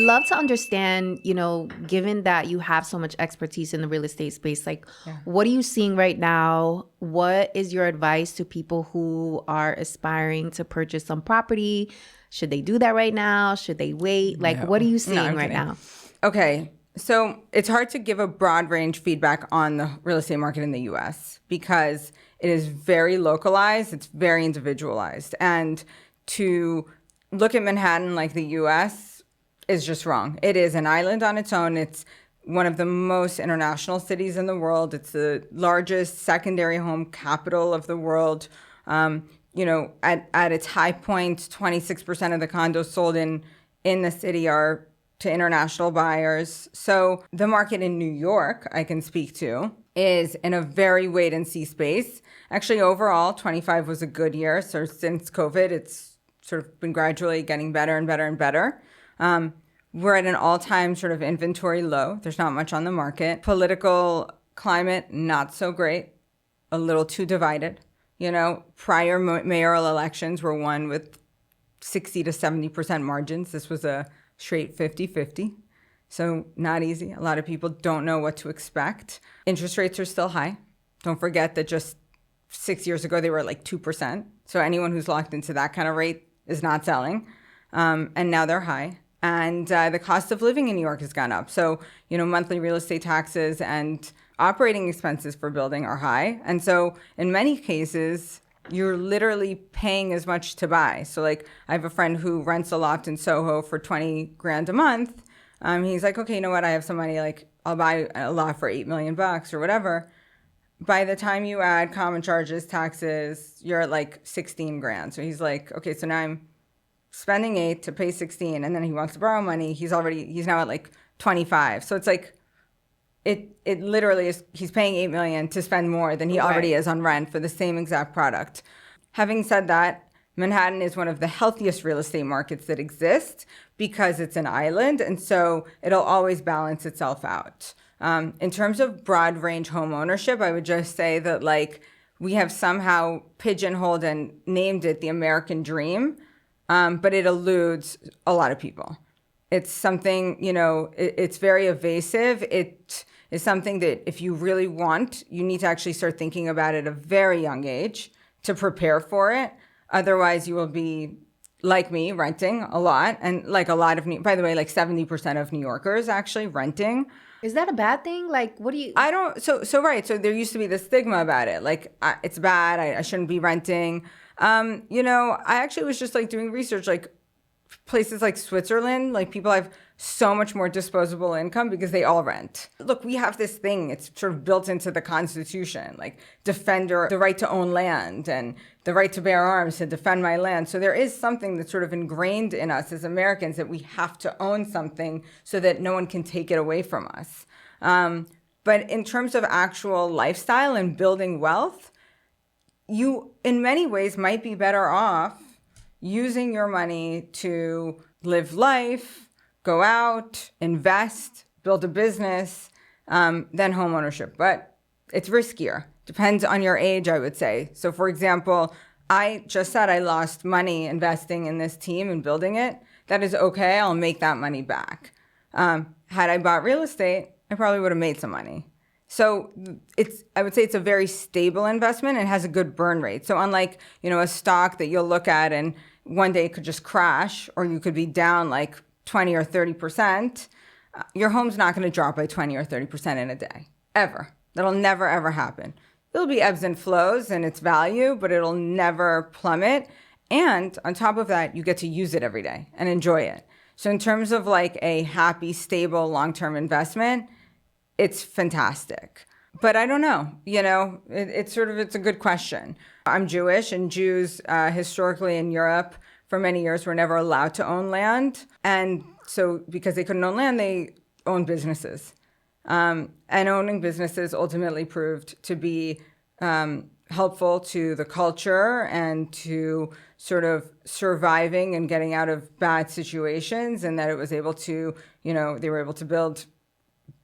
love to understand, given that you have so much expertise in the real estate space, like what are you seeing right now? What is your advice to people who are aspiring to purchase some property? Should they do that right now? Should they wait? Like, what are you seeing right now? Okay. So it's hard to give a broad range feedback on the real estate market in the US because it is very localized. It's very individualized. And to look at Manhattan like the US is just wrong. It is an island on its own. It's one of the most international cities in the world. It's the largest secondary home capital of the world. At its high point, 26% of the condos sold in the city are to international buyers. So the market in New York, I can speak to, is in a very wait and see space. Actually, overall, 25 was a good year. So since COVID, it's sort of been gradually getting better and better and better. We're at an all-time sort of inventory low. There's not much on the market. Political climate, not so great. A little too divided. Prior mayoral elections were won with 60 to 70% margins. This was a straight 50-50. So not easy. A lot of people don't know what to expect. Interest rates are still high. Don't forget that just 6 years ago, they were like 2%. So anyone who's locked into that kind of rate is not selling. And now they're high. And the cost of living in New York has gone up. So, monthly real estate taxes and operating expenses for building are high. And so in many cases, you're literally paying as much to buy. So like I have a friend who rents a loft in Soho for 20 grand a month. He's like, okay, you know what? I have some money. Like I'll buy a loft for $8 million or whatever. By the time you add common charges, taxes, you're at like 16 grand. So he's like, okay, so now I'm spending 8 to pay 16. And then he wants to borrow money. He's now at like 25. So it's like, it literally is, he's paying $8 million to spend more than he already is on rent for the same exact product. Having said that, Manhattan is one of the healthiest real estate markets that exist because it's an island. And so it'll always balance itself out. In terms of broad range home ownership, I would just say that like we have somehow pigeonholed and named it the American dream, but it eludes a lot of people. It's something, it's very evasive. It is something that if you really want, you need to actually start thinking about it at a very young age to prepare for it. Otherwise, you will be like me, renting a lot. And like a lot of, by the way, like 70% of New Yorkers actually renting. Is that a bad thing? Like, what do you... Right. So there used to be this stigma about it. Like, it's bad. I shouldn't be renting. I actually was just like doing research, like places like Switzerland, like people have so much more disposable income because they all rent. Look, we have this thing, it's sort of built into the Constitution, like the right to own land and the right to bear arms to defend my land. So there is something that's sort of ingrained in us as Americans that we have to own something so that no one can take it away from us. But in terms of actual lifestyle and building wealth, you in many ways might be better off using your money to live life, go out, invest, build a business, than home ownership. But it's riskier. Depends on your age, I would say. So for example, I just said I lost money investing in this team and building it. That is okay. I'll make that money back. Had I bought real estate, I probably would have made some money. So I would say it's a very stable investment and has a good burn rate. So unlike, a stock that you'll look at and one day it could just crash or you could be down like 20 or 30%, your home's not going to drop by 20 or 30% in a day, ever. That'll never, ever happen. There'll be ebbs and flows in its value, but it'll never plummet. And on top of that, you get to use it every day and enjoy it. So in terms of like a happy, stable, long-term investment, it's fantastic. But I don't know, it's a good question. I'm Jewish, and Jews historically in Europe for many years were never allowed to own land. And so because they couldn't own land, they owned businesses. And owning businesses ultimately proved to be helpful to the culture and to sort of surviving and getting out of bad situations, and that it was able to, they were able to build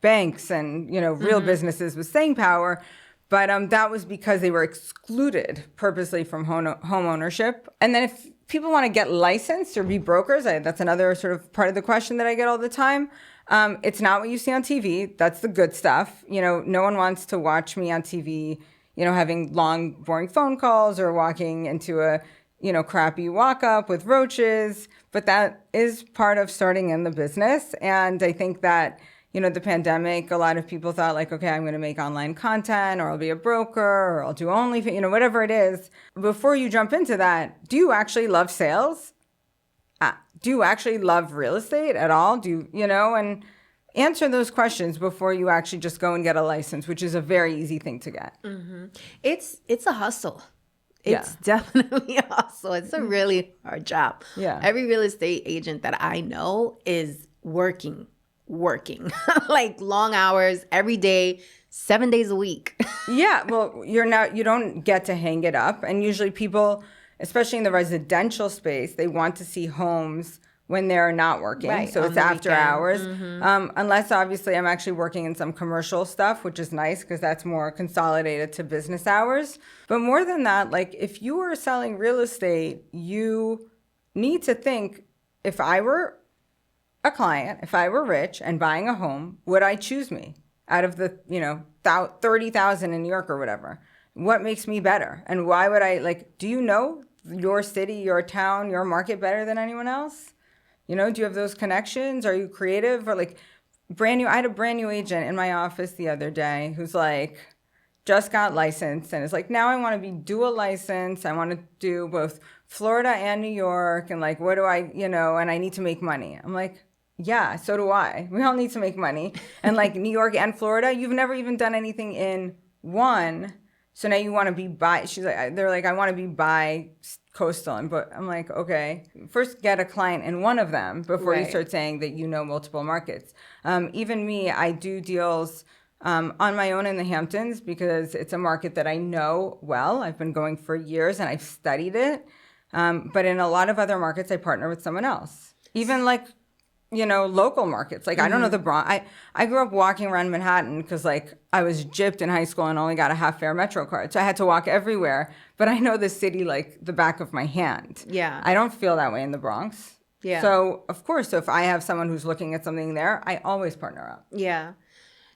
banks and, real businesses with staying power. But that was because they were excluded purposely from home ownership. And then if people want to get licensed or be brokers. That's another sort of part of the question that I get all the time. It's not what you see on TV. That's the good stuff. No one wants to watch me on TV, having long, boring phone calls or walking into a, crappy walk up with roaches. But that is part of starting in the business. And I think that, the pandemic, a lot of people thought like, okay, I'm going to make online content, or I'll be a broker, or I'll do only, whatever it is. Before you jump into that, do you actually love sales? Do you actually love real estate at all? And answer those questions before you actually just go and get a license, which is a very easy thing to get. Mm-hmm. It's a hustle. It's definitely a hustle. It's a really hard job. Yeah. Every real estate agent that I know is working like long hours every day, 7 days a week. Yeah. Well, you don't get to hang it up. And usually people, especially in the residential space, they want to see homes when they're not working. Right, so it's after weekend. hours. Mm-hmm. Unless obviously I'm actually working in some commercial stuff, which is nice because that's more consolidated to business hours. But more than that, like if you are selling real estate, you need to think, if I were a client, if I were rich and buying a home, would I choose me out of the, 30,000 in New York or whatever? What makes me better? And why would I, do you know your city, your town, your market better than anyone else? Do you have those connections? Are you creative? Or brand new? I had a brand new agent in my office the other day who's just got licensed and is now I want to be dual license. I want to do both Florida and New York. And what do I, and I need to make money. I'm like, yeah, so do I. We all need to make money. And New York and Florida, you've never even done anything in one. So now you want to be they're like, I want to be bi-coastal. But I'm like, okay, first get a client in one of them before you start saying that multiple markets. Even me, I do deals on my own in the Hamptons because it's a market that I know well. I've been going for years and I've studied it. But in a lot of other markets, I partner with someone else. Even local markets. I don't know the Bronx. I grew up walking around Manhattan because I was gypped in high school and only got a half fare Metro card. So I had to walk everywhere. But I know the city the back of my hand. Yeah. I don't feel that way in the Bronx. Yeah. So of course, if I have someone who's looking at something there, I always partner up. Yeah.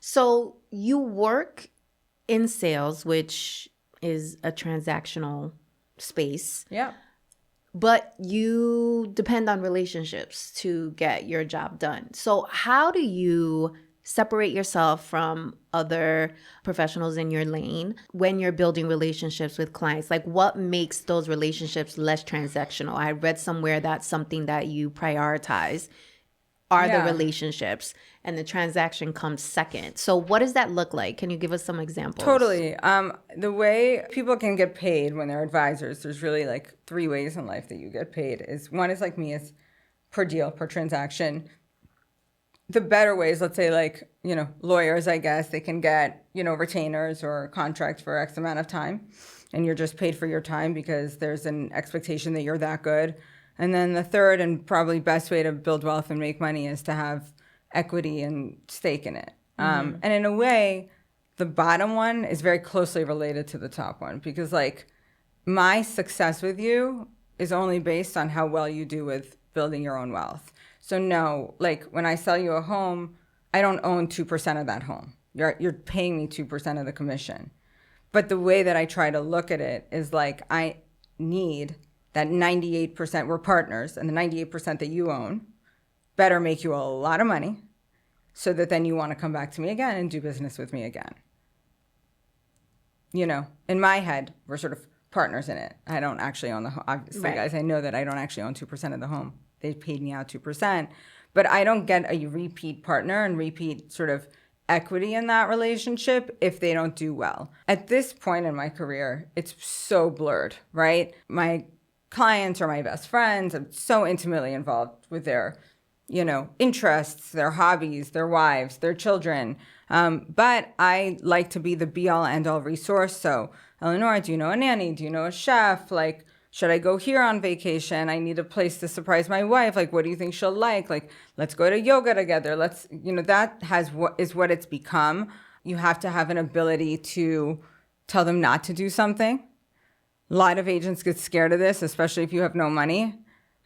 So you work in sales, which is a transactional space. Yeah. But you depend on relationships to get your job done. So how do you separate yourself from other professionals in your lane when you're building relationships with clients? What makes those relationships less transactional? I read somewhere that's something that you prioritize are the relationships, and the transaction comes second. So what does that look like? Can you give us some examples? Totally. The way people can get paid when they're advisors, there's really 3 ways in life that you get paid. One is me is per deal, per transaction. The better ways, let's say lawyers, I guess, they can get, retainers or contracts for X amount of time. And you're just paid for your time because there's an expectation that you're that good. And then the third and probably best way to build wealth and make money is to have equity and stake in it. And in a way, the bottom one is very closely related to the top one because my success with you is only based on how well you do with building your own wealth. So no, when I sell you a home, I don't own 2% of that home. You're paying me 2% of the commission. But the way that I try to look at it is I need that 98%, we're partners, and the 98% that you own better make you a lot of money so that then you want to come back to me again and do business with me again. In my head, we're sort of partners in it. I don't actually own the home. Obviously, guys, I know that I don't actually own 2% of the home. They paid me out 2%. But I don't get a repeat partner and repeat sort of equity in that relationship if they don't do well. At this point in my career, it's so blurred, right? My clients are my best friends. I'm so intimately involved with their, interests, their hobbies, their wives, their children. But I like to be the be-all, end-all resource. So, Eleonora, do you know a nanny? Do you know a chef? Should I go here on vacation? I need a place to surprise my wife. What do you think she'll like? Let's go to yoga together. That is what it's become. You have to have an ability to tell them not to do something. A lot of agents get scared of this, especially if you have no money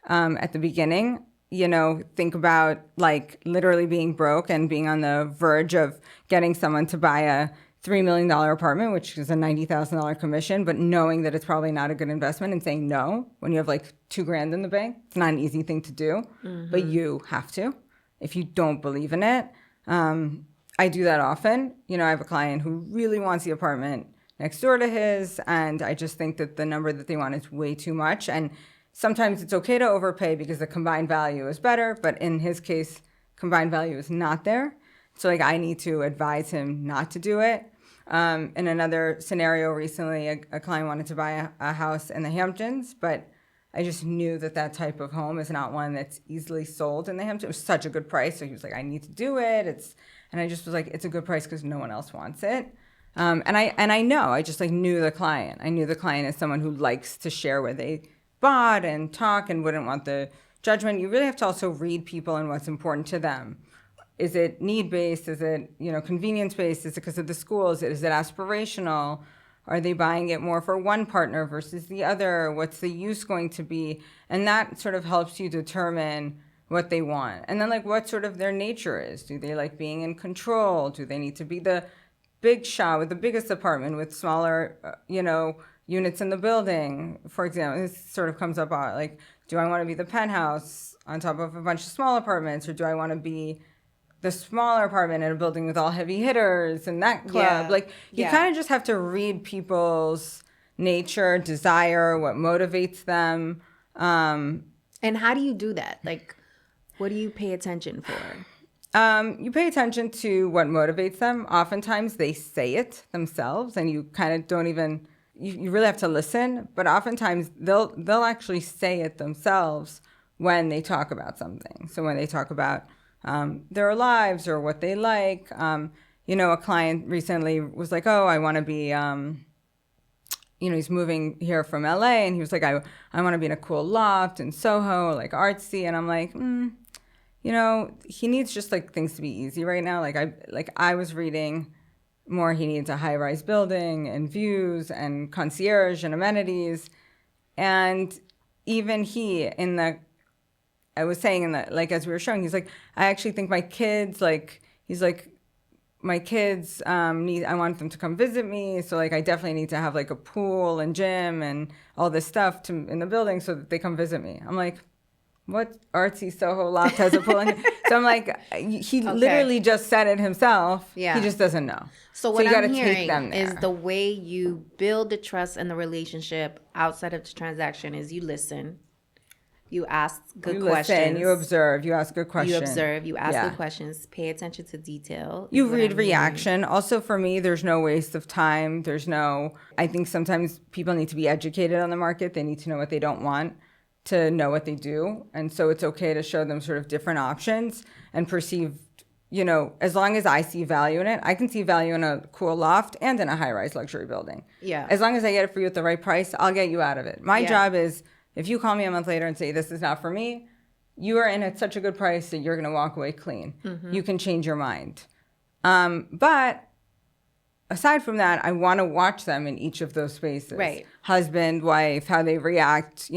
at the beginning. Think about like literally being broke and being on the verge of getting someone to buy a $3 million apartment, which is a $90,000 commission, but knowing that it's probably not a good investment and saying no when you have like $2,000 in the bank. It's not an easy thing to do, but you have to if you don't believe in it. I do that often. I have a client who really wants the apartment next door to his, and I just think that the number that they want is way too much. And sometimes it's okay to overpay because the combined value is better, but in his case, combined value is not there. So like I need to advise him not to do it. In another scenario recently, a client wanted to buy a house in the Hamptons, but I just knew that type of home is not one that's easily sold in the Hamptons. It was such a good price. So he was like, I need to do it. And I just was like, it's a good price because no one else wants it. And I just like knew the client. I knew the client as someone who likes to share where they bought and talk and wouldn't want the judgment. You really have to also read people and what's important to them. Is it need-based? Is it, convenience-based? Is it because of the schools? Is it aspirational? Are they buying it more for one partner versus the other? What's the use going to be? And that sort of helps you determine what they want. And then like what sort of their nature is. Do they like being in control? Do they need to be the big shot with the biggest apartment with smaller, units in the building? For example, this sort of comes up like, do I want to be the penthouse on top of a bunch of small apartments, or do I want to be the smaller apartment in a building with all heavy hitters and that club? You kind of just have to read people's nature, desire, what motivates them. And how do you do that? Like, what do you pay attention for? You pay attention to what motivates them. Oftentimes they say it themselves and you kind of don't even, you really have to listen, but oftentimes they'll actually say it themselves when they talk about something. So when they talk about their lives or what they like. A client recently was like, oh, I want to be, he's moving here from LA, and he was like, I want to be in a cool loft in Soho, like artsy. And I'm like, he needs just like things to be easy right now. I was reading more, he needs a high-rise building and views and concierge and amenities. And even I was saying as we were showing, he's like, I actually think my kids, my kids I want them to come visit me. So like, I definitely need to have like a pool and gym and all this stuff in the building so that they come visit me. I'm like, what artsy Soho loft has a pool? So I'm like, he literally just said it himself. Yeah. He just doesn't know. So what I'm hearing is the way you build the trust and the relationship outside of the transaction is you listen. You ask good questions. Listen, you observe, you ask good questions. You observe, you ask good questions, pay attention to detail. You read reaction. Also for me, there's no waste of time. I think sometimes people need to be educated on the market. They need to know what they don't want to know what they do. And so it's okay to show them sort of different options and perceive, as long as I see value in it, I can see value in a cool loft and in a high-rise luxury building. Yeah. As long as I get it for you at the right price, I'll get you out of it. My job is, if you call me a month later and say, this is not for me, you are in at such a good price that you're going to walk away clean. Mm-hmm. You can change your mind. But aside from that, I want to watch them in each of those spaces. Right. Husband, wife, how they react,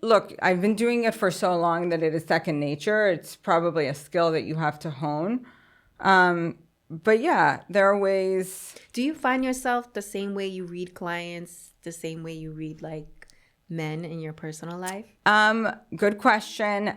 Look, I've been doing it for so long that it is second nature. It's probably a skill that you have to hone. But yeah, there are ways. Do you find yourself the same way you read clients, the same way you read men in your personal life? Good question.